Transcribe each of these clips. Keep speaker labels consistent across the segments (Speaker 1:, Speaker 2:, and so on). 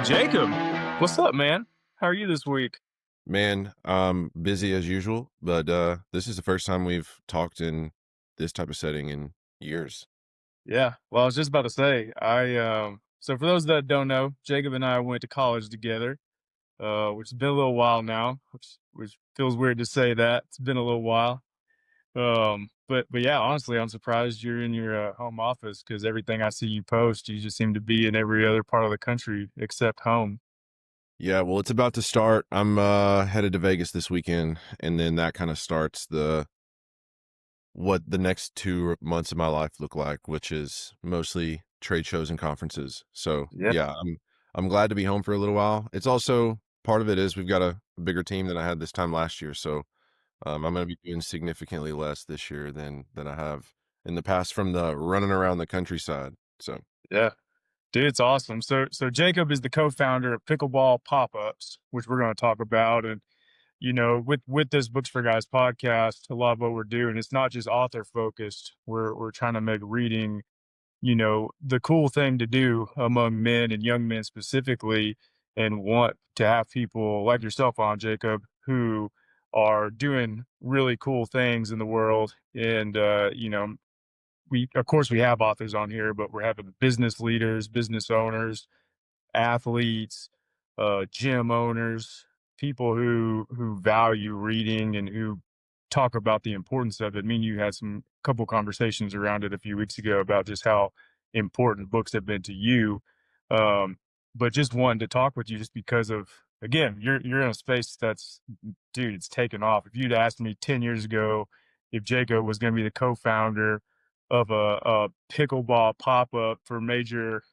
Speaker 1: Jacob, what's up, man? How are you this week?
Speaker 2: Man, busy as usual, but this is the first time we've talked in this type of setting in years.
Speaker 1: Yeah, well, I was just about to say, so for those that don't know, Jacob and I went to college together, which has been a little while now, which feels weird to say that. It's been a little while. But yeah, honestly, I'm surprised you're in your home office because everything I see you post, you just seem to be in every other part of the country except home.
Speaker 2: Yeah, well, it's about to start. I'm headed to Vegas this weekend, and then that kind of starts the what the next 2 months of my life look like, which is mostly trade shows and conferences. So
Speaker 1: Yeah.
Speaker 2: yeah, I'm glad to be home for a little while. It's also part of it is we've got a bigger team than I had this time last year, so I'm gonna be doing significantly less this year than I have in the past from the running around the countryside. So
Speaker 1: Yeah. Dude, it's awesome. So Jacob is the co-founder of Pickleball Pop-Ups, which we're going to talk about. And with this Books4Guys podcast, a lot of what we're doing, it's not just author focused. We're trying to make reading, the cool thing to do among men and young men specifically, and want to have people like yourself on, Jacob, who are doing really cool things in the world. And we of course we have authors on here, but we're having business leaders, business owners, athletes, gym owners, people who value reading and who talk about the importance of it. Me and you had some couple conversations around it a few weeks ago about just how important books have been to you. Um, but just wanted to talk with you just because of, again, you're in a space that's, dude, it's taken off. If you'd asked me 10 years ago if Jacob was going to be the co-founder of a pickleball pop-up for major,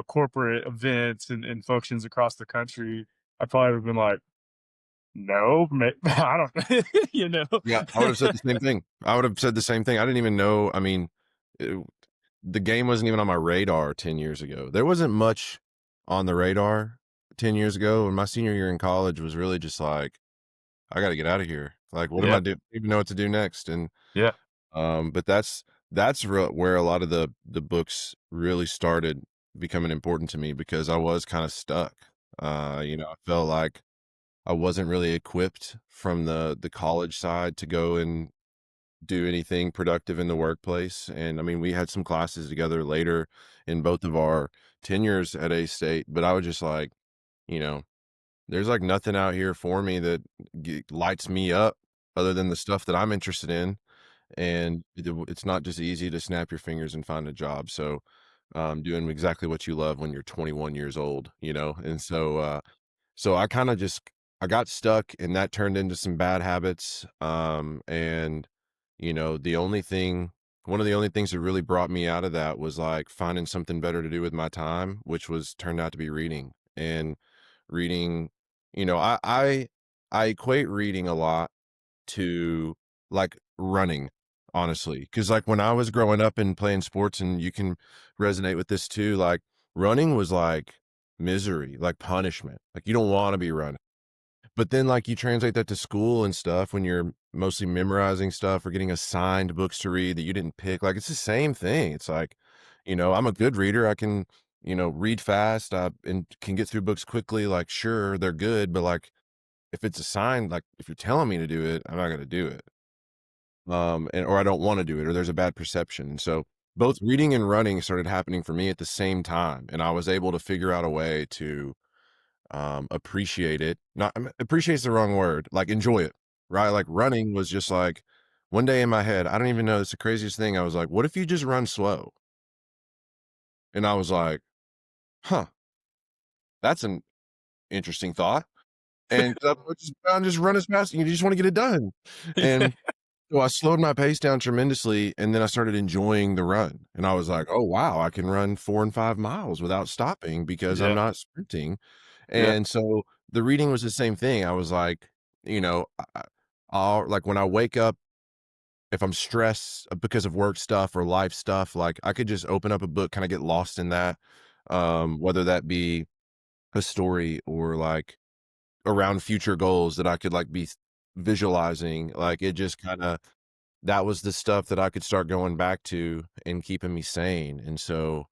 Speaker 1: corporate events and functions across the country, I probably would have been like, no, I don't,
Speaker 2: yeah, I would have said the same thing. I would have said the same thing. I didn't even know. I mean, it, the game wasn't even on my radar 10 years ago. There wasn't much on the radar 10 years ago. And my senior year in college was really just like, I got to get out of here. Like, what am
Speaker 1: yeah,
Speaker 2: I doing? I don't even know what to do next. And
Speaker 1: yeah,
Speaker 2: But that's where a lot of the books really started becoming important to me because I was kind of stuck. I felt like I wasn't really equipped from the college side to go and do anything productive in the workplace. And I mean, we had some classes together later in both of our tenures at A State, but I was just like, you know, there's like nothing out here for me that lights me up other than the stuff that I'm interested in, and it's not just easy to snap your fingers and find a job. So, doing exactly what you love when you're 21 years old, and so I kind of just I got stuck, and that turned into some bad habits. And the only thing, one of the only things that really brought me out of that was like finding something better to do with my time, which was turned out to be reading. And reading, I equate reading a lot to, like, running, honestly, because like, when I was growing up and playing sports, and you can resonate with this too, like, running was, like, misery, like, punishment, like, you don't wanna be running, but then, like, you translate that to school and stuff when you're mostly memorizing stuff or getting assigned books to read that you didn't pick, like, it's the same thing, it's like, I'm a good reader, I can, read fast, and can get through books quickly, like, sure, they're good, but, like, if it's assigned, like, if you're telling me to do it, I'm not gonna do it. Or I don't wanna do it, or there's a bad perception. So, both reading and running started happening for me at the same time, and I was able to figure out a way to, appreciate it. Not appreciate's the wrong word, like, enjoy it, right? Like, running was just like one day in my head, I don't even know, it's the craziest thing, I was like, "What if you just run slow?" And I was like, "Huh, that's an interesting thought." And just run as fast, you just wanna get it done.
Speaker 1: yeah,
Speaker 2: And so I slowed my pace down tremendously, and then I started enjoying the run, and I was like, "Oh, wow, I can run 4 and 5 miles without stopping because I'm
Speaker 1: yeah,
Speaker 2: not sprinting."
Speaker 1: yeah,
Speaker 2: And so the reading was the same thing. I was like, I'll like, when I wake up, if I'm stressed because of work stuff or life stuff, like, I could just open up a book, kinda get lost in that, whether that be a story or, like, around future goals that I could, like, be visualizing, like, it just kinda that was the stuff that I could start going back to and keeping me sane, and so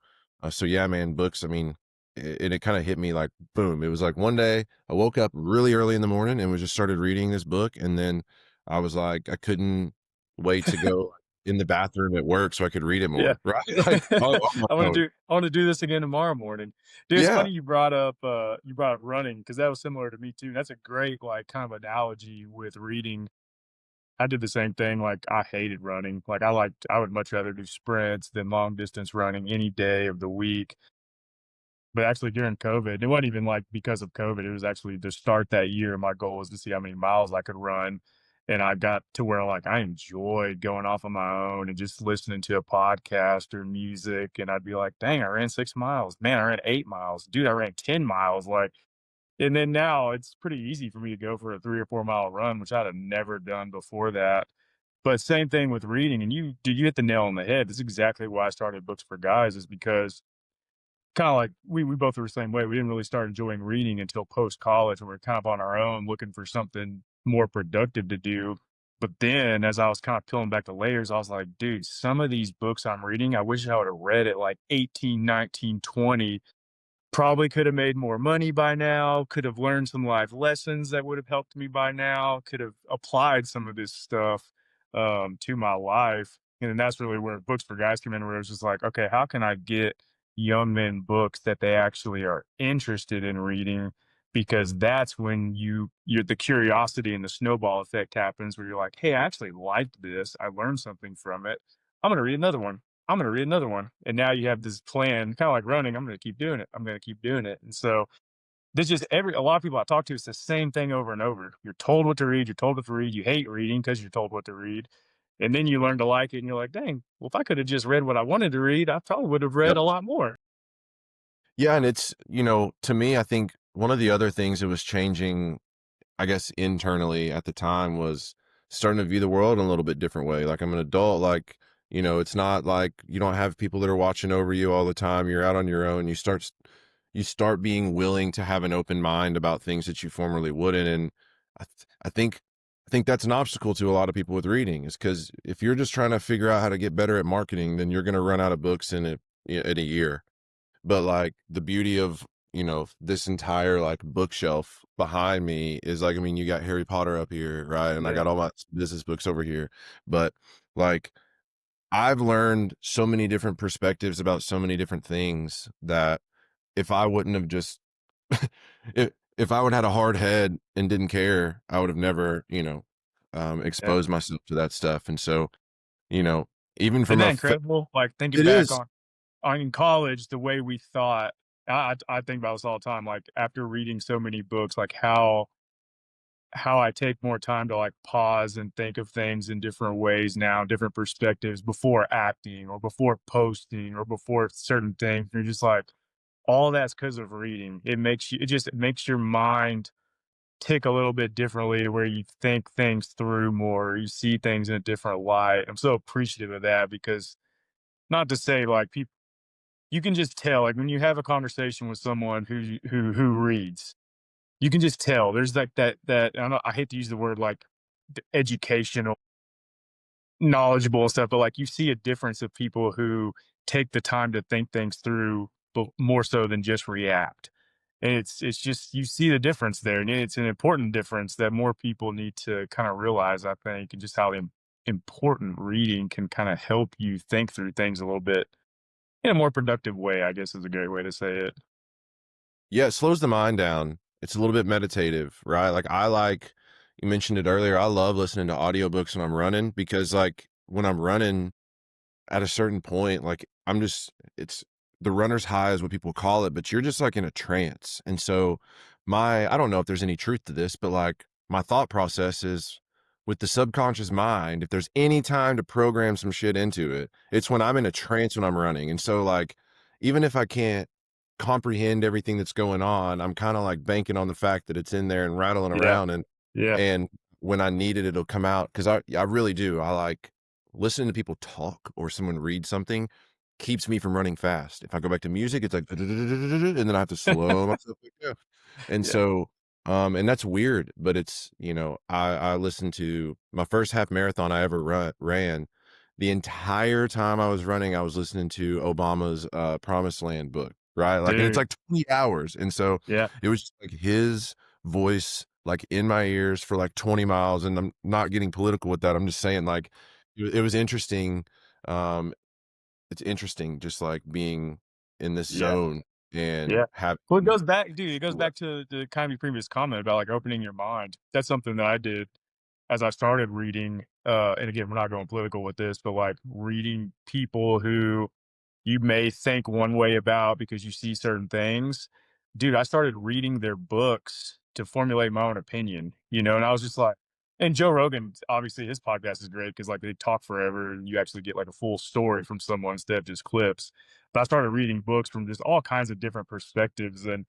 Speaker 2: yeah, man, books, I mean, and it kinda hit me like, boom. It was like one day I woke up really early in the morning and was just started reading this book, and then I was like, I couldn't wait to go in the bathroom at work so I could read it
Speaker 1: Yeah.
Speaker 2: more, right? Like, on my phone.
Speaker 1: I wanna do this again tomorrow morning. Dude, it's
Speaker 2: Yeah,
Speaker 1: funny you brought up running because that was similar to me too. That's a great, like, kind of analogy with reading. I did the same thing, like, I hated running. Like, I would much rather do sprints than long distance running any day of the week. But actually during COVID, it wasn't even, like, because of COVID, it was actually to start that year, my goal was to see how many miles I could run, and I got to where, like, I enjoyed going off on my own and just listening to a podcast or music, and I'd be like, "Dang, I ran 6 miles. Man, I ran 8 miles. Dude, I ran 10 miles," like, and then now it's pretty easy for me to go for a 3 or 4 mile run, which I'd have never done before that. But same thing with reading, and you hit the nail on the head. That's exactly why I started Books for Guys is because kinda like we both were the same way. We didn't really start enjoying reading until post-college, and we are kind of on our own looking for something more productive to do. But then as I was kind of peeling back the layers, I was like, "Dude, some of these books I'm reading, I wish I would have read at like 18, 19, 20. Probably could have made more money by now, could have learned some life lessons that would have helped me by now, could have applied some of this stuff, to my life." And then that's really where Books for Guys came in, where it was just like, okay, how can I get young men books that they actually are interested in reading? Because that's when you're the curiosity and the snowball effect happens where you're like, hey, I actually liked this. I learned something from it. I'm gonna read another one. I'm gonna read another one. And now you have this plan, kind of like running. I'm gonna keep doing it. I'm gonna keep doing it. And so this just every a lot of people I talk to, it's the same thing over and over. You're told what to read, you're told what to read, you hate reading because you're told what to read. And then you learn to like it and you're like, dang, well, if I could have just read what I wanted to read, I probably would have read
Speaker 2: yep.
Speaker 1: a lot more.
Speaker 2: Yeah, and it's, to me, I think one of the other things that was changing, I guess, internally at the time was starting to view the world in a little bit different way. Like, I'm an adult, like, it's not like you don't have people that are watching over you all the time. You're out on your own. You start being willing to have an open mind about things that you formerly wouldn't. And I think that's an obstacle to a lot of people with reading, is because if you're just trying to figure out how to get better at marketing, then you're going to run out of books in a year. But, like, the beauty of, this entire, like, bookshelf behind me is, like, I mean, you got Harry Potter up here, right? And I
Speaker 1: Yeah.
Speaker 2: got all my business books over here. But, like, I've learned so many different perspectives about so many different things that if I wouldn't have just if I would had a hard head and didn't care, I would have never,
Speaker 1: Yeah.
Speaker 2: exposed myself to that stuff. And so, you know, even
Speaker 1: Isn't
Speaker 2: from
Speaker 1: that
Speaker 2: a
Speaker 1: incredible? Like thinking
Speaker 2: it
Speaker 1: back
Speaker 2: is.
Speaker 1: on in college, the way we thought, I think about this all the time. Like after reading so many books, like how I take more time to like pause and think of things in different ways now, different perspectives before acting or before posting or before certain things. You're just like, all that's because of reading. It makes your mind tick a little bit differently where you think things through more, you see things in a different light. I'm so appreciative of that because not to say like people you can just tell like when you have a conversation with someone who reads, you can just tell there's like that I don't know, I hate to use the word like educational, knowledgeable and stuff, but like you see a difference of people who take the time to think things through, but more so than just react. And it's just you see the difference there, and it's an important difference that more people need to kind of realize. I think, and just how important reading can kind of help you think through things a little bit in a more productive way. I guess is a great way to say it.
Speaker 2: Yeah, it slows the mind down. It's a little bit meditative, right? Like, you mentioned it earlier, I love listening to audiobooks when I'm running because, like, when I'm running at a certain point, like, it's the runner's high is what people call it, but you're just, like, in a trance. And so I don't know if there's any truth to this, but, like, my thought process is with the subconscious mind, if there's any time to program some shit into it, it's when I'm in a trance when I'm running. And so, like, even if I can't comprehend everything that's going on, I'm kinda, like, banking on the fact that it's in there and rattling
Speaker 1: Yeah,
Speaker 2: around, and
Speaker 1: yeah,
Speaker 2: and when I need it, it'll come out. Because I really do. I like listening to people talk or someone read something keeps me from running fast. If I go back to music, it's like and then I have to slow myself back down. And
Speaker 1: yeah.
Speaker 2: so, and that's weird, but it's, I listened to my first half marathon I ever ran. The entire time I was running, I was listening to Obama's, Promised Land book, right? Like, and it's
Speaker 1: dude.
Speaker 2: like 20 hours. And so
Speaker 1: Yeah,
Speaker 2: it was just like his voice, like in my ears for like 20 miles. And I'm not getting political with that. I'm just saying, like, it was interesting. Um, it's interesting just like being in this
Speaker 1: yeah,
Speaker 2: zone and
Speaker 1: yeah.
Speaker 2: having
Speaker 1: Well, it goes back, dude. It goes
Speaker 2: to,
Speaker 1: back to the kind of your previous comment about like opening your mind. That's something that I did as I started reading. And again, we're not going political with this, but like reading people who you may think one way about because you see certain things. Dude, I started reading their books to formulate my own opinion, and I was just like, and Joe Rogan, obviously his podcast is great because like they talk forever and you actually get like a full story from someone instead of just clips. But I started reading books from just all kinds of different perspectives. And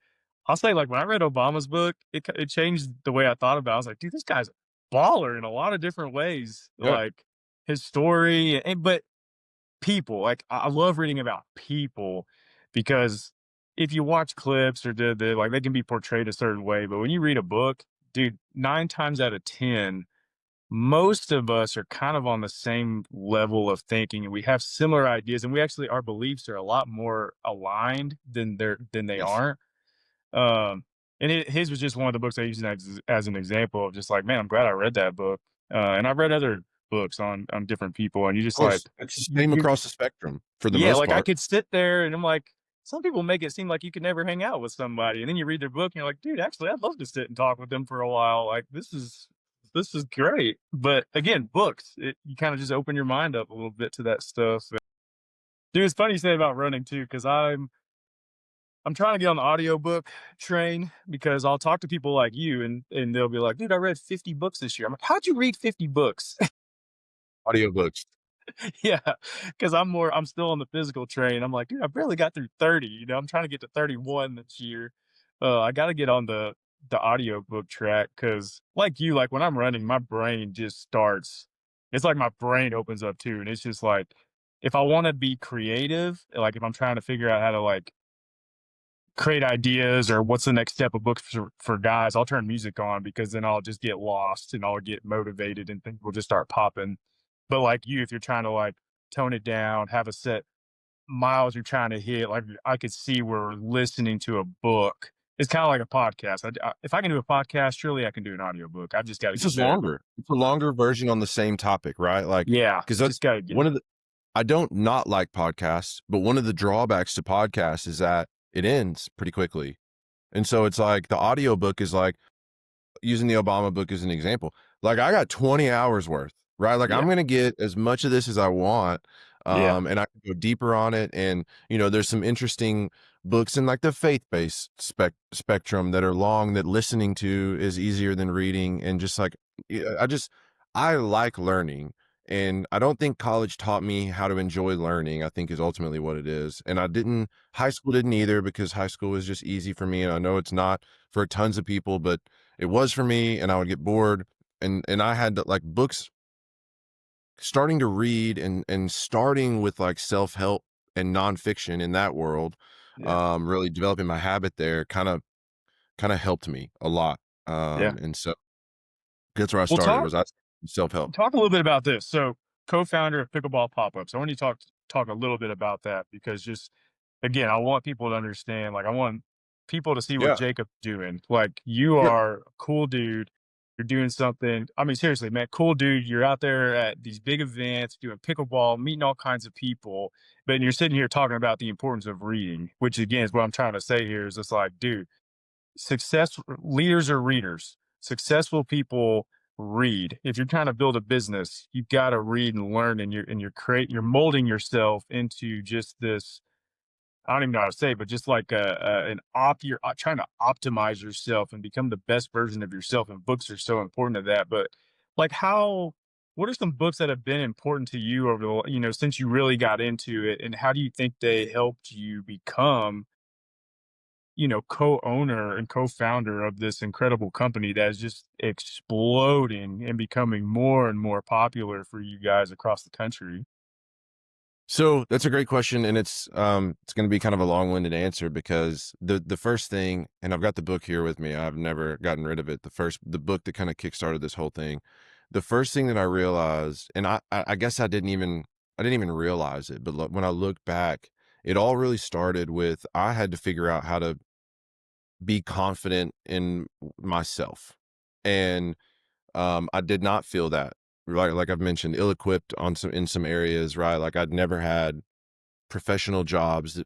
Speaker 1: I'll say, like, when I read Obama's book, it changed the way I thought about it. I was like, dude, this guy's a baller in a lot of different ways.
Speaker 2: yeah,
Speaker 1: Like his story, but people. Like I love reading about people because if you watch clips or the like they can be portrayed a certain way, but when you read a book, dude, 9 times out of 10, most of us are kind of on the same level of thinking and we have similar ideas and we actually our beliefs are a lot more aligned than they
Speaker 2: yes.
Speaker 1: aren't. Um and his was just one of the books I use as an example of just like, man, I'm glad I read that book. And I've read other books on different people and you
Speaker 2: Of
Speaker 1: just like
Speaker 2: course, it's the same
Speaker 1: you
Speaker 2: across the spectrum for the
Speaker 1: yeah,
Speaker 2: most
Speaker 1: like, I
Speaker 2: part.
Speaker 1: could sit there and I'm like, some people make it seem like you could never hang out with somebody, and then you read their book and you're like, "Dude, actually, I'd love to sit and talk with them for a while, like, this is great." But, again, books, you kinda just open your mind up a little bit to that stuff. Dude, it's funny you say about running too, because I'm trying to get on the audiobook train because I'll talk to people like you and they'll be like, "Dude, I read 50 books this year." I'm like, "How'd you read 50 books?"
Speaker 2: Audiobooks.
Speaker 1: Yeah, because I'm still on the physical train. I'm like, dude, I barely got through 30. I'm trying to get to 31 this year. I got to get on the audiobook track because, like you, like when I'm running, my brain just starts. It's like my brain opens up too, and it's just like if I want to be creative, like if I'm trying to figure out how to like create ideas or what's the next step of books for guys, I'll turn music on because then I'll just get lost and I'll get motivated and things will just start popping. But like you, if you're trying to like tone it down, have a set miles you're trying to hit, like I could see we're listening to a book. It's kind of like a podcast. If I can do a podcast, surely I can do an audiobook. I've just got to
Speaker 2: This
Speaker 1: get
Speaker 2: is
Speaker 1: better.
Speaker 2: longer. It's a longer version on the same topic, right? Like,
Speaker 1: Yeah,
Speaker 2: because that's
Speaker 1: just got to get.
Speaker 2: one of the I don't not like podcasts, but one of the drawbacks to podcasts is that it ends pretty quickly. And so it's like the audiobook is like using the Obama book as an example. Like I got 20 hours worth, right? Like I'm
Speaker 1: Yeah,
Speaker 2: gonna get as much of this as I want.
Speaker 1: yeah,
Speaker 2: And I can go deeper on it. And there's some interesting books in like the faith-based spectrum that are long that listening to is easier than reading. And just like yeah, I like learning. And I don't think college taught me how to enjoy learning, I think is ultimately what it is. And high school didn't either because high school was just easy for me. And I know it's not for tons of people, but it was for me, and I would get bored, and I had to, like, books starting to read and starting with, like, self-help and nonfiction in that world,
Speaker 1: yeah,
Speaker 2: really developing my habit there kinda helped me a lot,
Speaker 1: yeah.
Speaker 2: and so that's where I
Speaker 1: Well,
Speaker 2: started was I self-help.
Speaker 1: talk a little bit about this. So, co-founder of Pickleball Pop-Ups. I want you to talk a little bit about that because just again, I want people to understand. Like, I want people to see what
Speaker 2: Yeah,
Speaker 1: Jacob's doing. Like, you
Speaker 2: yep.
Speaker 1: are a cool dude. You're doing something. I mean, seriously, man, cool dude. You're out there at these big events doing pickleball, meeting all kinds of people. But you're sitting here talking about the importance of reading, which again is what I'm trying to say here. Is it's like, dude, success leaders are readers. Successful people read. If you're trying to build a business, you've got to read and learn, and you're molding yourself into just this. I don't even know how to say, it, but just like an you're trying to optimize yourself and become the best version of yourself. And books are so important to that. But like, what are some books that have been important to you over since you really got into it, and how do you think they helped you become co-owner and co-founder of this incredible company that is just exploding and becoming more and more popular for you guys across the country.
Speaker 2: So, that's a great question, and it's gonna be kind of a long-winded answer because the first thing and I've got the book here with me, I've never gotten rid of it, the book that kinda kickstarted this whole thing. The first thing that I realized and I guess I didn't even realize it, but when I look back, it all really started with I had to figure out how to be confident in myself. And I did not feel that. Like I've mentioned, ill-equipped on some in some areas, right? Like I'd never had professional jobs.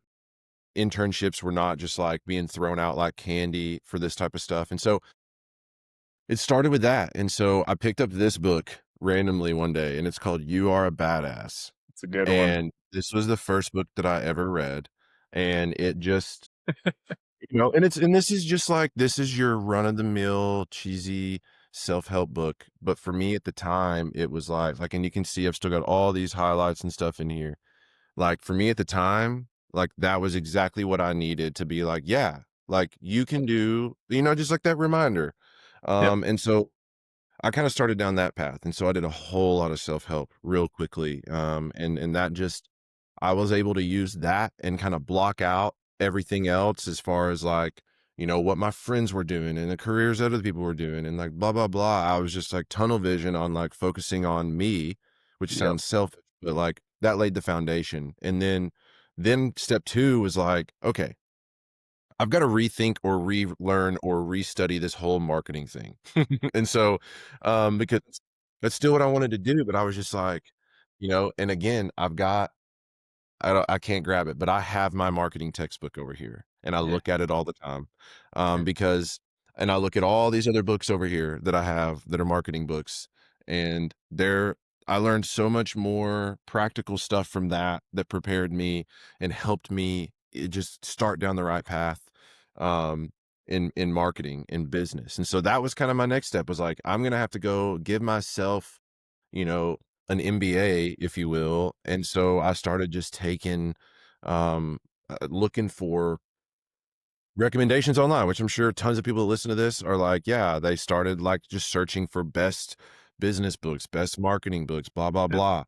Speaker 2: Internships were not just like being thrown out like candy for this type of stuff. And so it started with that. And so I picked up this book randomly one day, and it's called You Are a Badass.
Speaker 1: It's a good one.
Speaker 2: And this was the first book that I ever read. And it just, and this is just like, this is your run of the mill, cheesy self-help book. But for me at the time, it was and you can see I've still got all these highlights and stuff in here. Like for me at the time, like that was exactly what I needed to be like, yeah, like you can do, just like that reminder.
Speaker 1: Yep.
Speaker 2: And so I kind of started down that path. And so I did a whole lot of self-help real quickly. And that just, I was able to use that and kind of block out everything else as far as like, what my friends were doing and the careers other people were doing and like blah, blah, blah. I was just like tunnel vision on like focusing on me, which
Speaker 1: Yep.
Speaker 2: sounds selfish, but like that laid the foundation. And then step two was like, okay, I've got to rethink or relearn or restudy this whole marketing thing. And so, because that's still what I wanted to do, but I was just like, and again, I can't grab it, but I have my marketing textbook over here and I
Speaker 1: Yeah.
Speaker 2: look at it all the time. Because, and I look at all these other books over here that I have that are marketing books, and I learned so much more practical stuff from that prepared me and helped me just start down the right path, um, in marketing, in business. And so that was kind of my next step was like, I'm going to have to go give myself, you know, an MBA, if you will. And so I started just looking for recommendations online, which I'm sure tons of people that listen to this are like, yeah, they started like just searching for best business books, best marketing books, blah, blah,
Speaker 1: Yep.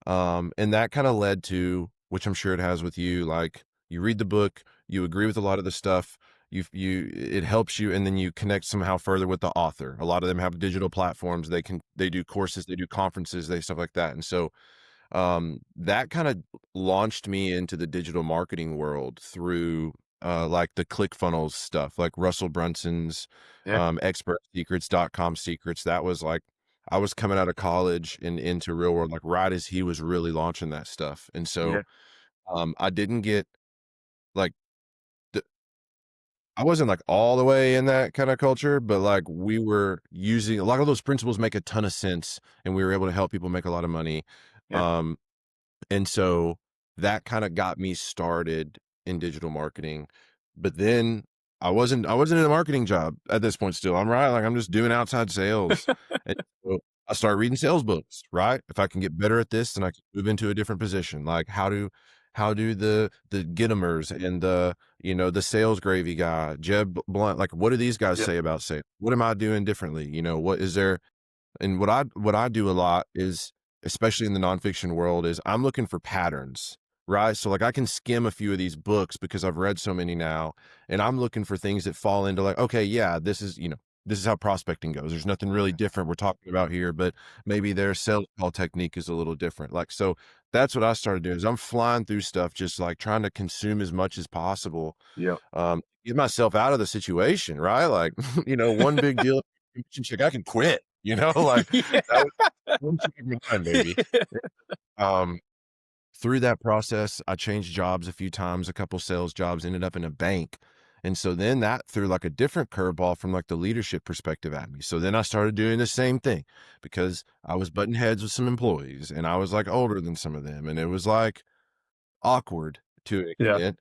Speaker 2: blah. And that kind of led to, which I'm sure it has with you, like you read the book, you agree with a lot of the stuff, it helps you, and then you connect somehow further with the author. A lot of them have digital platforms. They do courses, they do conferences, they stuff like that. And so that kind of launched me into the digital marketing world through like the ClickFunnels stuff, like Russell Brunson's
Speaker 1: Yeah.
Speaker 2: expertsecrets.com secrets. That was like I was coming out of college and into real world like right as he was really launching that stuff. And so
Speaker 1: Yeah.
Speaker 2: I didn't get like I wasn't like all the way in that kind of culture, but like we were using a lot of those principles make a ton of sense and we were able to help people make a lot of money.
Speaker 1: Yeah.
Speaker 2: Um, And so that kinda got me started in digital marketing, but then I wasn't in a marketing job at this point still, I'm right, like, I'm just doing outside sales, and so I started reading sales books, right? If I can get better at this, then I can move into a different position, like, how do the Gittimers and the sales gravy guy, Jeb Blunt, like, what do these guys
Speaker 1: Yep.
Speaker 2: say about sales? What am I doing differently? What is there and what I do a lot is, especially in the nonfiction world, is I'm looking for patterns, right? So like I can skim a few of these books because I've read so many now, and I'm looking for things that fall into like, okay, yeah, this is how prospecting goes. There's nothing really different we're talking about here, but maybe their sales call technique is a little different. Like, so that's what I started doing is I'm flying through stuff, just like trying to consume as much as possible,
Speaker 1: Yep.
Speaker 2: get myself out of the situation, right? Like, one big deal, check, I can quit, like
Speaker 1: Yeah.
Speaker 2: that was one check in your mind, baby. Um, Through that process, I changed jobs a few times, a couple sales jobs, ended up in a bank. And so then that threw like a different curveball from like the leadership perspective at me. So then I started doing the same thing because I was butting heads with some employees and I was like older than some of them. And it was like awkward to an
Speaker 1: Yeah.
Speaker 2: extent.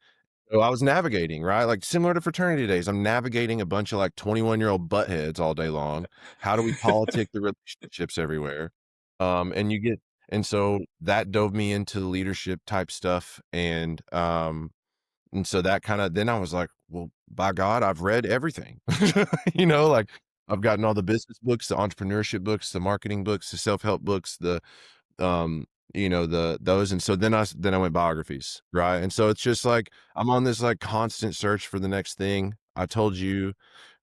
Speaker 2: So I was navigating, right? Like similar to fraternity days, I'm navigating a bunch of like 21-year-old buttheads all day long. How do we politic the relationships everywhere? And you get, and so that dove me into leadership type stuff. And so that kind of, then I was like, well, by God, I've read everything, like I've gotten all the business books, the entrepreneurship books, the marketing books, the self-help books, um, those. And so then I went biographies, right? And so it's just like, I'm on this like constant search for the next thing. I told you,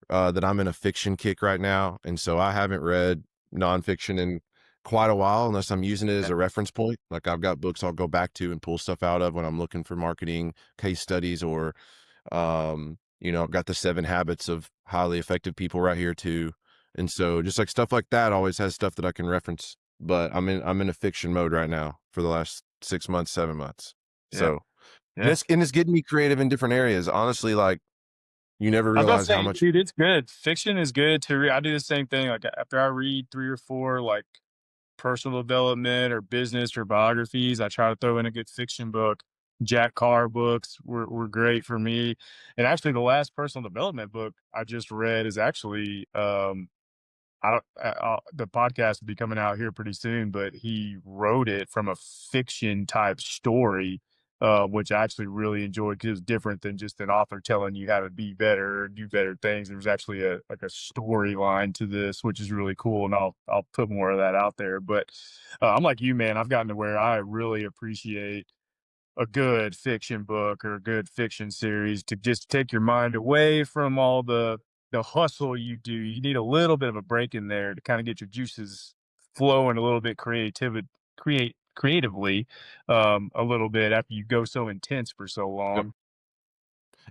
Speaker 2: that I'm in a fiction kick right now. And so I haven't read nonfiction in quite a while unless I'm using it as
Speaker 1: Yeah.
Speaker 2: a reference point. Like I've got books I'll go back to and pull stuff out of when I'm looking for marketing case studies or I've got the 7 habits of highly effective people right here too. And so just like stuff like that always has stuff that I can reference. But I'm in a fiction mode right now for the last 6 months, 7 months.
Speaker 1: Yeah.
Speaker 2: So
Speaker 1: Yeah.
Speaker 2: and it's getting me creative in different areas. Honestly, like you never
Speaker 1: I was about to
Speaker 2: realize how
Speaker 1: say,
Speaker 2: much.
Speaker 1: dude, it's good. Fiction is good to read. I do the same thing. Like after I read 3 or 4 like personal development or business or biographies, I try to throw in a good fiction book. Jack Carr books were great for me. And actually the last personal development book I just read is actually I don't the podcast will be coming out here pretty soon, but he wrote it from a fiction type story, which I actually really enjoyed because it's different than just an author telling you how to be better or do better things. There's actually a like a storyline to this, which is really cool, and I'll put more of that out there. But I'm like you, man. I've gotten to where I really appreciate a good fiction book or a good fiction series to just take your mind away from all the hustle you do. You need a little bit of a break in there to kind of get your juices flowing a little bit creatively a little bit after you go so intense for so
Speaker 2: Yep.
Speaker 1: long.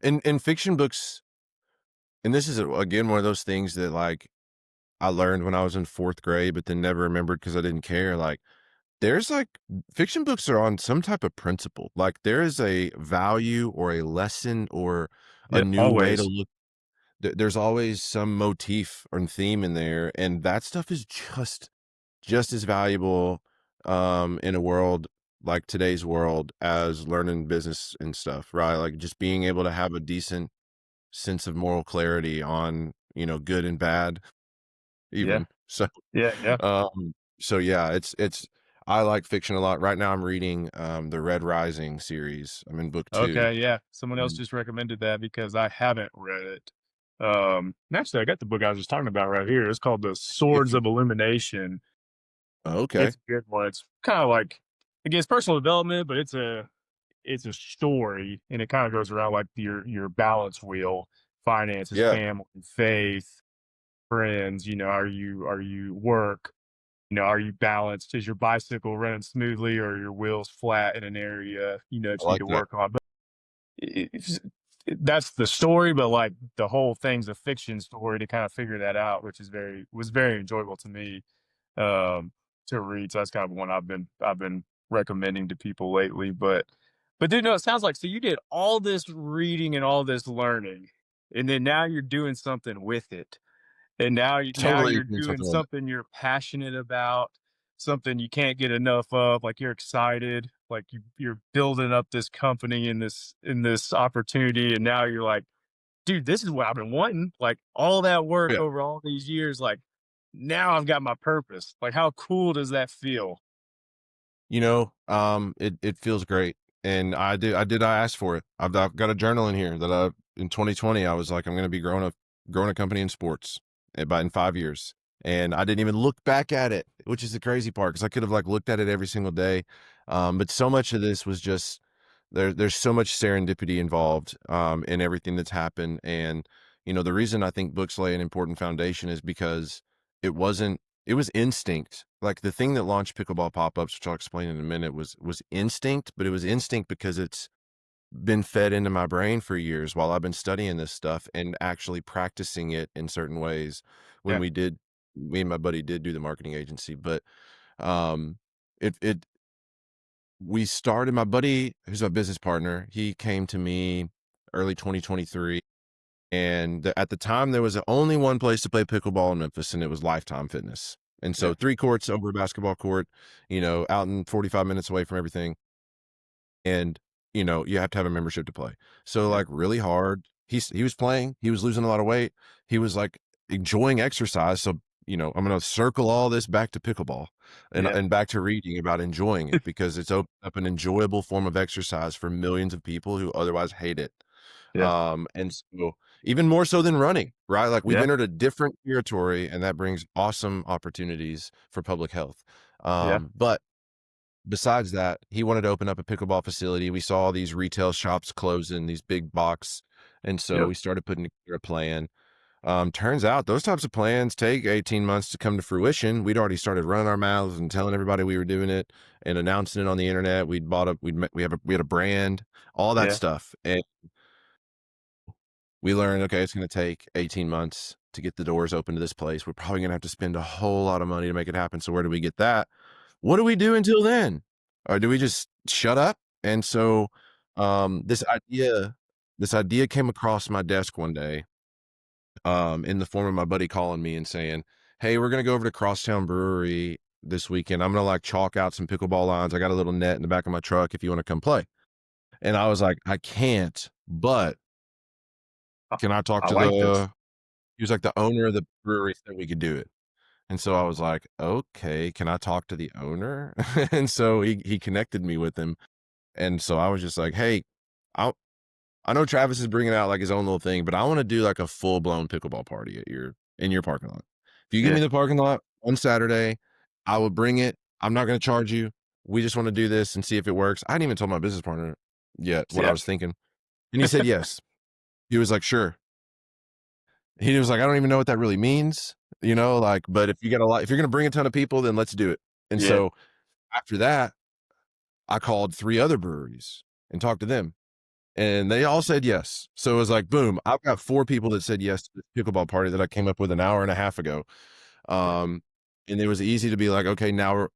Speaker 2: And fiction books, and this is again one of those things that like I learned when I was in 4th grade, but then never remembered because I didn't care. Like there's like fiction books are on some type of principle. Like there is a value or a lesson or a
Speaker 1: Yeah,
Speaker 2: new way to
Speaker 1: always.
Speaker 2: look. There's always some motif or theme in there, and that stuff is just as valuable in a world like today's world as learning business and stuff, right? Like just being able to have a decent sense of moral clarity on, good and bad
Speaker 1: Yeah,
Speaker 2: even. So,
Speaker 1: yeah, yeah.
Speaker 2: um, so yeah, it's I like fiction a lot. Right now I'm reading the Red Rising series. I'm in book 2.
Speaker 1: Okay, yeah. Someone else
Speaker 2: Mm.
Speaker 1: just recommended that because I haven't read it. Actually, I got the book I was just talking about right here. It's called The Swords of Illumination.
Speaker 2: Okay.
Speaker 1: It's a good one. It's kind of like, again, it's personal development, but it's a story, and it kind of goes around like your balance wheel: finances,
Speaker 2: Yeah,
Speaker 1: family, faith, friends. Are you work? Are you balanced? Is your bicycle running smoothly, or are your wheels flat in an area that
Speaker 2: I
Speaker 1: you need
Speaker 2: like
Speaker 1: to
Speaker 2: that.
Speaker 1: work on? But it's, that's the story, but like the whole thing's a fiction story to kind of figure that out, which was very enjoyable to me um, to read. So that's kind of one I've been recommending to people lately. But dude, no, it sounds like so you did all this reading and all this learning, and then now you're doing something with it, and now
Speaker 2: Totally
Speaker 1: you're
Speaker 2: doing
Speaker 1: doing
Speaker 2: something with it.
Speaker 1: something you're passionate about, something you can't get enough of. Like you're excited, like you're building up this company in this opportunity, and now you're like, dude, this is what I've been wanting. Like all that work
Speaker 2: Yeah.
Speaker 1: over all these years, like now I've got my purpose. Like how cool does that feel?
Speaker 2: It feels great, and I ask for it. I've got a journal in here that in 2020 I was like I'm going to be growing a company in sports about in 5 years, and I didn't even look back at it, which is the crazy part because I could have like looked at it every single day, but so much of this was just there's so much serendipity involved in everything that's happened, and the reason I think books lay an important foundation is because it wasn't it was instinct. Like, the thing that launched Pickleball Pop-Ups, which I'll explain in a minute, was instinct, but it was instinct because it's been fed into my brain for years while I've been studying this stuff and actually practicing it in certain ways when
Speaker 1: Yeah,
Speaker 2: me and my buddy did do the marketing agency, but, um, it we started my buddy, who's my business partner, he came to me early 2023, and at the time, there was only one place to play pickleball in Memphis, and it was Lifetime Fitness. And
Speaker 1: yeah,
Speaker 2: so 3 courts over a basketball court, out in 45 minutes away from everything. And, you have to have a membership to play. So,
Speaker 1: yeah,
Speaker 2: like, really hard. He was playing, he was losing a lot of weight. He was, like, enjoying exercise. So, I'm gonna circle all this back to pickleball and
Speaker 1: yeah,
Speaker 2: and back to reading about enjoying it because it's opened up an enjoyable form of exercise for millions of people who otherwise hate it.
Speaker 1: yeah,
Speaker 2: And so even more so than running, right? Like we've
Speaker 1: yeah,
Speaker 2: entered a different territory and that brings awesome opportunities for public health.
Speaker 1: yeah,
Speaker 2: But besides that, he wanted to open up a pickleball facility. We saw these retail shops closing, these big box. And so
Speaker 1: yep,
Speaker 2: we started putting together a plan. Turns out those types of plans take 18 months to come to fruition. We'd already started running our mouths and telling everybody we were doing it and announcing it on the internet. We had a brand, all that
Speaker 1: Yeah.
Speaker 2: stuff. And we learned, okay, it's going to take 18 months to get the doors open to this place. We're probably going to have to spend a whole lot of money to make it happen. So where do we get that? What do we do until then? Or do we just shut up? And so this idea came across my desk one day, in the form of my buddy calling me and saying, "Hey, we're gonna go over to Crosstown Brewery this weekend. I'm gonna like chalk out some pickleball lines. I got a little net in the back of my truck if you want to come play." And I was like, "I can't, but
Speaker 1: I,
Speaker 2: can I talk
Speaker 1: I
Speaker 2: to
Speaker 1: like this.
Speaker 2: the?" He was like, "The owner of the brewery said we could do it." And so I was like, "Okay, can I talk to the owner?" And so he connected me with him. And so I was just like, "Hey, I I know Travis is bringing out like his own little thing, but I want to do like a full blown pickleball party at in your parking lot. If you give me
Speaker 1: Yeah.
Speaker 2: the parking lot on Saturday, I will bring it. I'm not going to charge you. We just want to do this and see if it works." I hadn't even told my business partner yet what I
Speaker 1: Yeah.
Speaker 2: was thinking. And he said yes. He was like, "Sure." He was like, "I don't even know what that really means, like, but if you're going to bring a ton of people, then let's do it." And
Speaker 1: Yeah.
Speaker 2: so after that, I called 3 other breweries and talked to them. And they all said yes. So it was like, boom, I've got 4 people that said yes to this pickleball party that I came up with an hour and a half ago.
Speaker 1: Yeah.
Speaker 2: Um, and it was easy to be like, okay, now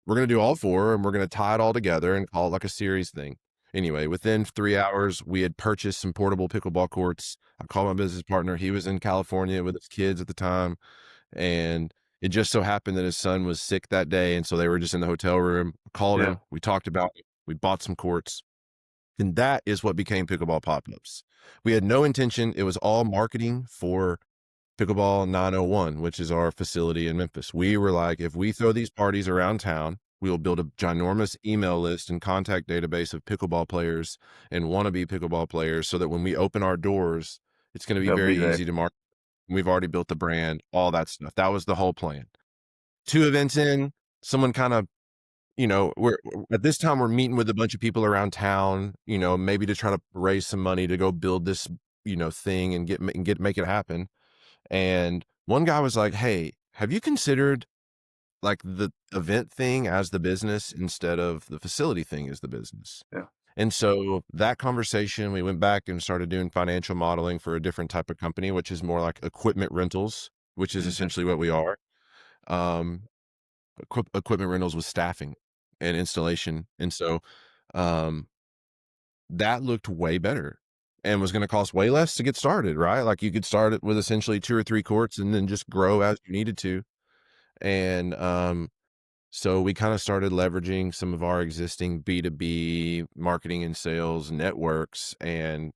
Speaker 2: we're gonna do all 4 and we're gonna tie it all together and call it like a series thing. Anyway, within 3 hours, we had purchased some portable pickleball courts. I called my business partner. He was in California with his kids at the time, and it just so happened that his son was sick that day, and so they were just in the hotel room. I called
Speaker 1: Yeah.
Speaker 2: him. We talked about it. We bought some courts. And that is what became Pickleball Pop-Ups. We had no intention. It was all marketing for Pickleball 901, which is our facility in Memphis. We were like, if we throw these parties around town, we will build a ginormous email list and contact database of pickleball players and wannabe pickleball players so that when we open our doors, it's going to be
Speaker 1: They'll
Speaker 2: very
Speaker 1: be there.
Speaker 2: easy to market. We've already built the brand, all that stuff. That was the whole plan. 2 events in, someone kind of we're at this time, we're meeting with a bunch of people around town, maybe to try to raise some money to go build this, thing and make it happen. And one guy was like, "Hey, have you considered like the event thing as the business instead of the facility thing as the business?"
Speaker 1: Yeah.
Speaker 2: And so that conversation, we went back and started doing financial modeling for a different type of company, which is more like equipment rentals, which is
Speaker 1: Hmm.
Speaker 2: essentially what we are. Um, Equipment rentals with staffing and installation. And so um, that looked way better and was going to cost way less to get started, right? Like you could start it with essentially 2 or 3 courts and then just grow as you needed to. And so we kind of started leveraging some of our existing B2B marketing and sales networks and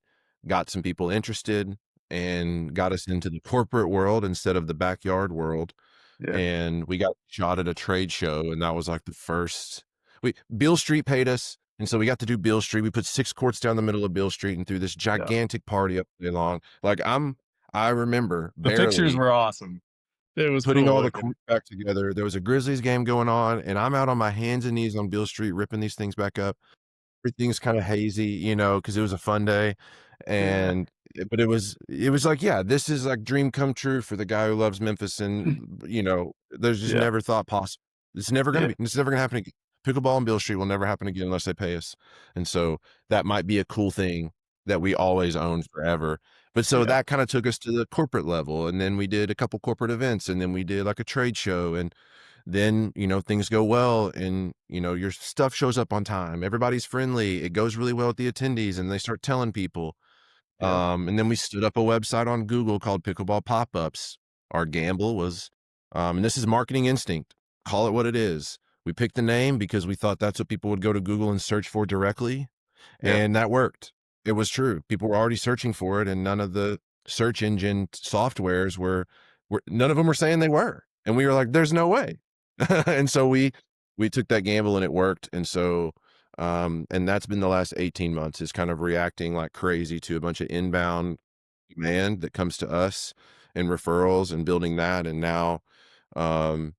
Speaker 2: got some people interested and got us into the corporate world instead of the backyard world.
Speaker 1: Yeah.
Speaker 2: And we got shot at a trade show, and that was like the first we Beale Street paid us, and so we got to do Beale Street. We put 6 courts down the middle of Beale Street and threw this
Speaker 1: Yeah.
Speaker 2: gigantic party up day long. Like, I remember
Speaker 1: The pictures
Speaker 2: barely
Speaker 1: were awesome. It was
Speaker 2: putting
Speaker 1: cool
Speaker 2: all the
Speaker 1: looking.
Speaker 2: courts back together. There was a Grizzlies game going on, and I'm out on my hands and knees on Beale Street ripping these things back up. Everything's kinda hazy, because it was a fun day,
Speaker 1: Yeah.
Speaker 2: and but it was like, yeah, this is like dream come true for the guy who loves Memphis and, there's just
Speaker 1: Yeah.
Speaker 2: never thought possible.
Speaker 1: Yeah.
Speaker 2: It's never gonna happen again. Pickleball and Beale Street will never happen again unless they pay us, and so that might be a cool thing that we always own forever. But so
Speaker 1: Yeah.
Speaker 2: that kinda took us to the corporate level, and then we did a couple corporate events, and then we did like a trade show, and then things go well and your stuff shows up on time, everybody's friendly, it goes really well with the attendees and they start telling people.
Speaker 1: Yeah.
Speaker 2: And then we stood up a website on Google called Pickleball Pop-Ups. Our gamble was and this is marketing instinct, call it what it is. We picked the name because we thought that's what people would go to Google and search for directly,
Speaker 1: Yeah.
Speaker 2: and that worked. It was true. People were already searching for it, and none of the search engine softwares were none of them were saying they were. And we were like, "There's no way." And so we took that gamble and it worked. And so and that's been the last 18 months is kind of reacting like crazy to a bunch of inbound demand that comes to us and referrals and building that. And now um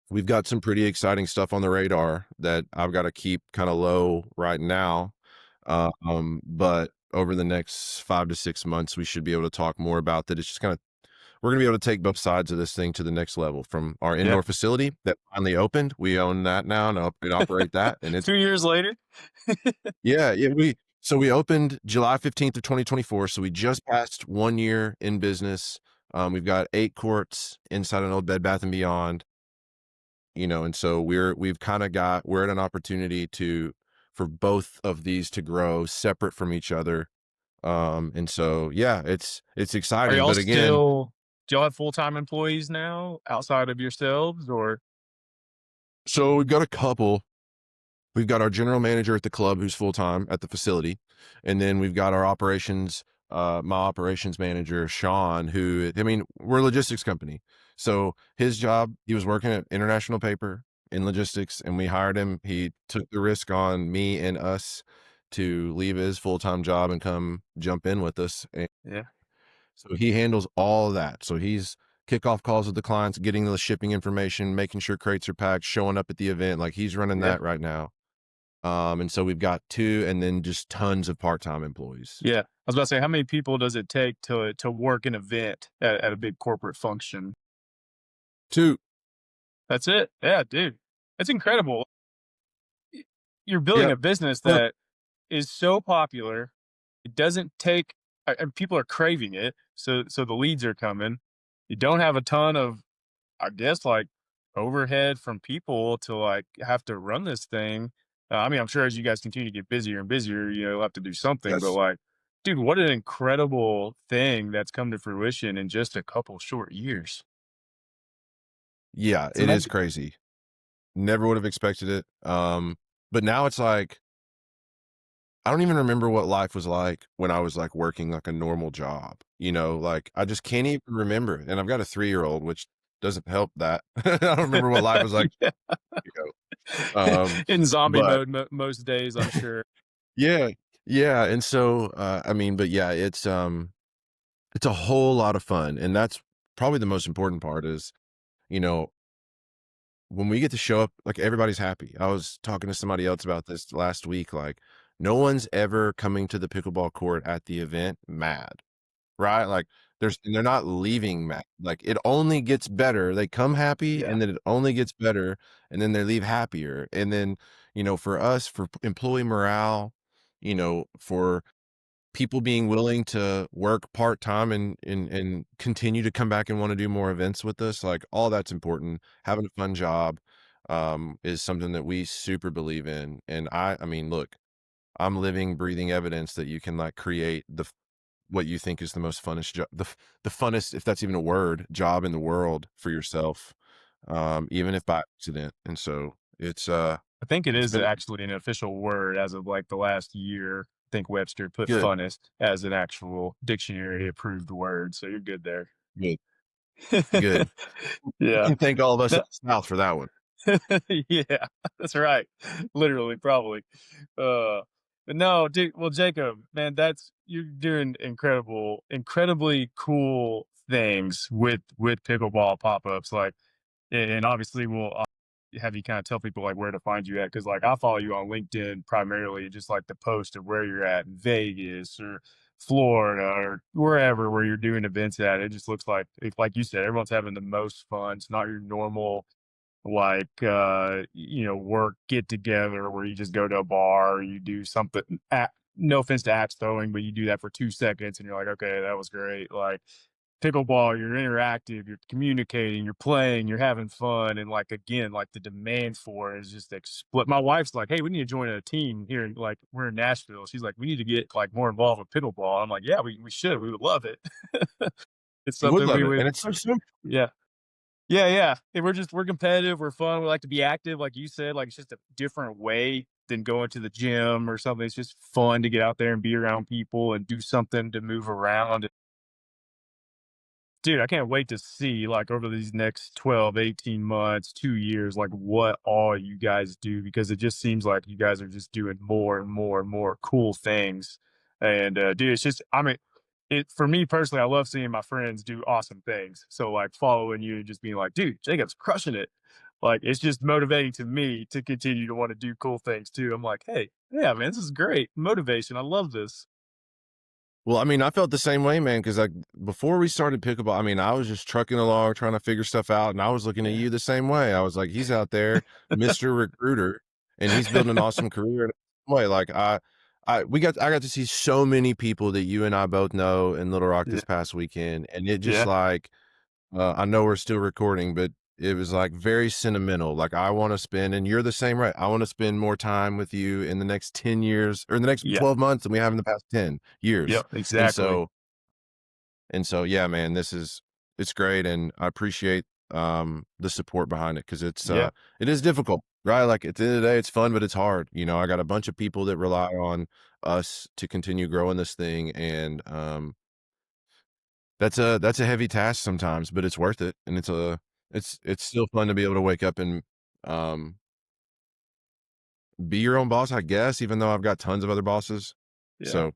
Speaker 2: we've got some pretty exciting stuff on the radar that I've got to keep kind of low right now. But over the next 5 to 6 months, we should be able to talk more about that. It's just kind of we're gonna be able to take both sides of this thing to the next level from our
Speaker 1: Yeah.
Speaker 2: indoor facility that finally opened. We own that now and operate that, and it's
Speaker 1: 2 years later.
Speaker 2: yeah, yeah, we opened July 15th of 2024, so we just passed 1 year in business. We've got 8 courts inside an old Bed Bath& and Beyond, and so we're at an opportunity for both of these to grow separate from each other. And so, yeah, it's
Speaker 1: Are
Speaker 2: exciting,
Speaker 1: y'all
Speaker 2: but again,
Speaker 1: still do y'all have full-time employees now outside of yourselves or
Speaker 2: so we've got a couple. We've got our general manager at the club who's full time at the facility, and then we've got our my operations manager, Sean, who I mean, we're a logistics company. So his job, he was working at International Paper in logistics, and we hired him. He took the risk on me and us to leave his full time job and come jump in with us. And
Speaker 1: yeah,
Speaker 2: so he handles all of that. So he's kickoff calls with the clients, getting the shipping information, making sure crates are packed, showing up at the event. Like he's running
Speaker 1: yeah,
Speaker 2: that right now. And so we've got 2 and then just tons of part-time employees.
Speaker 1: yeah. I was about to say, how many people does it take to work an event at a big corporate function?
Speaker 2: 2.
Speaker 1: That's it? Yeah, dude. That's incredible. Y You're building
Speaker 2: Yep.
Speaker 1: a business
Speaker 2: Well,
Speaker 1: that is so popular, it doesn't take and people are craving it, so the leads are coming. You don't have a ton of, I guess, like, overhead from people to, like, have to run this thing. I mean, I'm sure as you guys continue to get busier and busier, you'll have to do something, but,
Speaker 2: yes.
Speaker 1: like, dude, what an incredible thing that's come to fruition in just a couple short years.
Speaker 2: Yeah,
Speaker 1: It's
Speaker 2: it is
Speaker 1: amazing.
Speaker 2: crazy. Never would have expected it. But now it's like, I don't even remember what life was like when I was, like, working, like, a normal job, like, I just can't even remember it, and I've got a 3-year-old, which doesn't help that. I don't remember what life was like,
Speaker 1: Yeah.
Speaker 2: you know,
Speaker 1: In zombie
Speaker 2: but
Speaker 1: mode most days, I'm sure.
Speaker 2: yeah, yeah, and so, I mean, but yeah, it's a whole lot of fun, and that's probably the most important part is, you know, when we get to show up, like, everybody's happy. I was talking to somebody else about this last week, like, no one's ever coming to the pickleball court at the event mad, right? Like, they're not leaving mad. Like, it only gets better. They come happy,
Speaker 1: Yeah.
Speaker 2: and then it only gets better, and then they leave happier, and then, for us, for employee morale, for people being willing to work part-time and continue to come back and wanna do more events with us, like, all that's important. Having a fun job, is something that we super believe in, and I mean, look, I'm living, breathing evidence that you can, like, create what you think is the most funnest job, the funnest, if that's even a word, job in the world for yourself, even if by accident, and so
Speaker 1: I think it
Speaker 2: it's
Speaker 1: is
Speaker 2: been
Speaker 1: actually an official word as of, like, the last year. I think Webster put
Speaker 2: good,
Speaker 1: funnest as an actual dictionary approved word, so you're good there.
Speaker 2: good, good. You
Speaker 1: Yeah.
Speaker 2: can thank all of us in the South for that one.
Speaker 1: Yeah, that's right. Literally, probably. Uh, but no, dude. Well, Jacob, man, you're doing incredibly cool things with pickleball pop-ups. Like, and obviously, we'll have you kind of tell people like where to find you at because like I follow you on LinkedIn primarily, just like the post of where you're at in Vegas or Florida or wherever where you're doing events at. It just looks like you said, everyone's having the most fun. It's not your normal like work get together where you just go to a bar or you do something no offense to axe throwing but you do that for 2 seconds and you're like okay that was great like pickleball you're interactive you're communicating you're playing you're having fun and like again like the demand for it is just split my wife's like hey we need to join a team here like we're in Nashville she's like we need to get like more involved with pickleball I'm like yeah we should we would love it it's
Speaker 2: You would
Speaker 1: something
Speaker 2: love
Speaker 1: we
Speaker 2: it,
Speaker 1: would
Speaker 2: and it's so simple.
Speaker 1: yeah yeah, yeah. And we're competitive, we're fun, we like to be active, like you said, like, it's just a different way than going to the gym or something. It's just fun to get out there and be around people and do something to move around. Dude, I can't wait to see, like, over these next 12, 18 months, 2 years, like, what all you guys do because it just seems like you guys are just doing more and more and more cool things. And, dude, it's just I mean, for me personally, I love seeing my friends do awesome things. So, like, following you and just being like, "Dude, Jacob's crushing it." Like, it's just motivating to me to continue to wanna do cool things too. I'm like, "Hey, yeah, man, this is great. Motivation. I love this."
Speaker 2: Well, I mean, I felt the same way, man, because like before we started pickleball, I mean, I was just trucking along trying to figure stuff out, and I was looking at
Speaker 1: Yeah.
Speaker 2: you the same way. I was like, he's out there, Mr. Recruiter, and he's building an awesome career in a way. Like I got to see so many people that you and I both know in Little Rock
Speaker 1: Yeah.
Speaker 2: this past weekend, and it just
Speaker 1: Yeah.
Speaker 2: like I know we're still recording, but it was like very sentimental. Like I want to spend, and you're the same, right? I want to spend more time with you in the next 10 years or in the next
Speaker 1: Yeah.
Speaker 2: 12 months than we have in the past 10 years.
Speaker 1: Yep.
Speaker 2: And
Speaker 1: Exactly.
Speaker 2: so, yeah, man, it's great. And I appreciate, the support behind it. Cause
Speaker 1: Yeah.
Speaker 2: it is difficult, right? Like at the end of the day, it's fun, but it's hard. You know, I got a bunch of people that rely on us to continue growing this thing. And, that's a heavy task sometimes, but it's worth it, and it's still fun to be able to wake up and, um, be your own boss, I guess, even though I've got tons of other bosses.
Speaker 1: Yeah.
Speaker 2: So,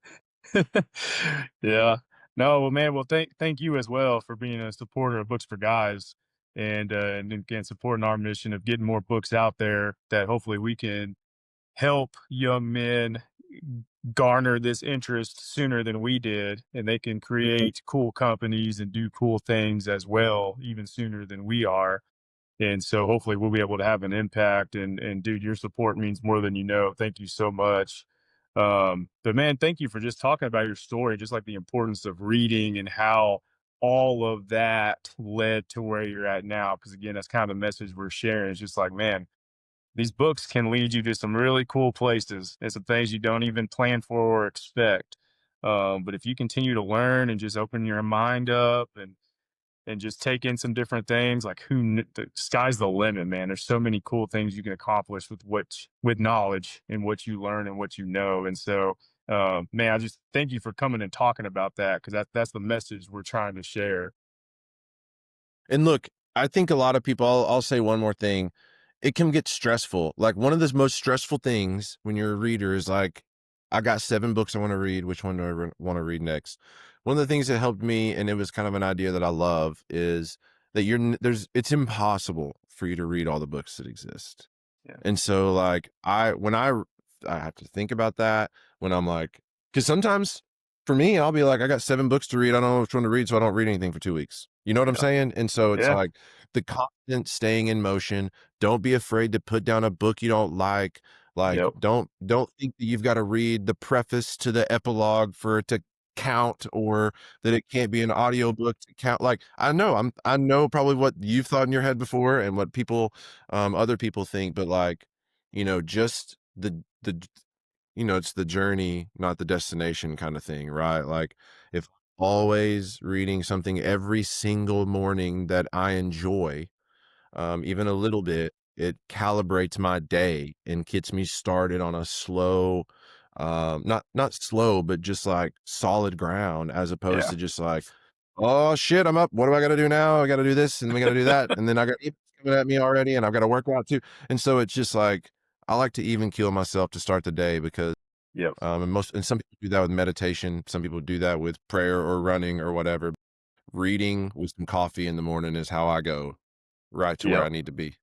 Speaker 1: Yeah. No, well, man, well, thank you as well for being a supporter of Books for Guys, and again supporting our mission of getting more books out there that hopefully we can help young men garner this interest sooner than we did, and they can create cool companies and do cool things as well, even sooner than we are. And so hopefully we'll be able to have an impact, and dude, your support means more than you know. Thank you so much. But man, thank you for just talking about your story, just like the importance of reading and how all of that led to where you're at now. Because again, that's kind of the message we're sharing. It's just like, man, these books can lead you to some really cool places and some things you don't even plan for or expect. But if you continue to learn and just open your mind up and just take in some different things, like the sky's the limit, man. There's so many cool things you can accomplish with knowledge and what you learn and what you know. And so, man, I just thank you for coming and talking about that, because that's the message we're trying to share.
Speaker 2: and look, I think a lot of people I'll say one more thing. It can get stressful. Like, one of the most stressful things when you're a reader is like, I got 7 books I wanna read, which one do I wanna read next? One of the things that helped me, and it was kind of an idea that I love, is that you're n there's it's impossible for you to read all the books that exist.
Speaker 1: Yeah.
Speaker 2: And so, like, I have to think about that when I'm like, because sometimes for me, I'll be like, I got 7 books to read. I don't know which one to read, so I don't read anything for 2 weeks. You know what I'm
Speaker 1: Yeah.
Speaker 2: saying? And so it's
Speaker 1: Yeah.
Speaker 2: like the constant staying in motion. Don't be afraid to put down a book you don't like. Like,
Speaker 1: Yep.
Speaker 2: don't think that you've got to read the preface to the epilogue for it to count, or that it can't be an audiobook to count. Like, I know probably what you've thought in your head before and what people, other people think, but like, just the it's the journey, not the destination kind of thing, right? Like, if always reading something every single morning that I enjoy, even a little bit, it calibrates my day and gets me started on a slow, not slow, but just like solid ground, as opposed
Speaker 1: Yeah.
Speaker 2: to just like, oh shit, I'm up. What do I got to do now? I got to do this, and we got to do that, and then I got emails coming at me already, and I've got to work out too. And so it's just like I like to even keel myself to start the day because,
Speaker 1: Yep.
Speaker 2: and some people do that with meditation. Some people do that with prayer or running or whatever. Reading with some coffee in the morning is how I go right to where
Speaker 1: Yep.
Speaker 2: I need to be.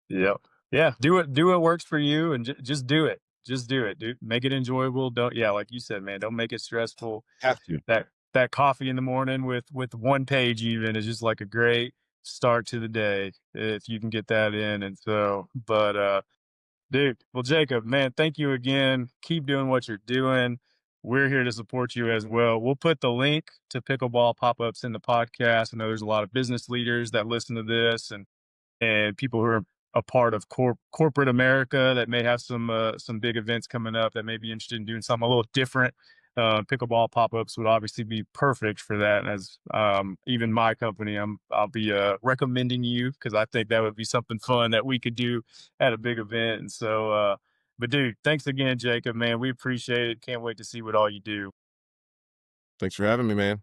Speaker 1: Yep. Yeah. Do what works for you, and just do it. Just do it, dude. Make it enjoyable. Don't, yeah, like you said, man, don't make it stressful.
Speaker 2: Have to.
Speaker 1: That coffee in the morning with one page even is just like a great start to the day if you can get that in. And so, but dude, well, Jacob, man, thank you again. Keep doing what you're doing. We're here to support you as well. We'll put the link to Pickleball Pop-Ups in the podcast. I know there's a lot of business leaders that listen to this, and people who are a part of corporate America that may have some big events coming up that may be interested in doing something a little different. Pickleball pop-ups would obviously be perfect for that. As even my company, I'll be recommending you, because I think that would be something fun that we could do at a big event. And so, but dude, thanks again, Jacob. Man, we appreciate it. Can't wait to see what all you do.
Speaker 2: Thanks for having me, man.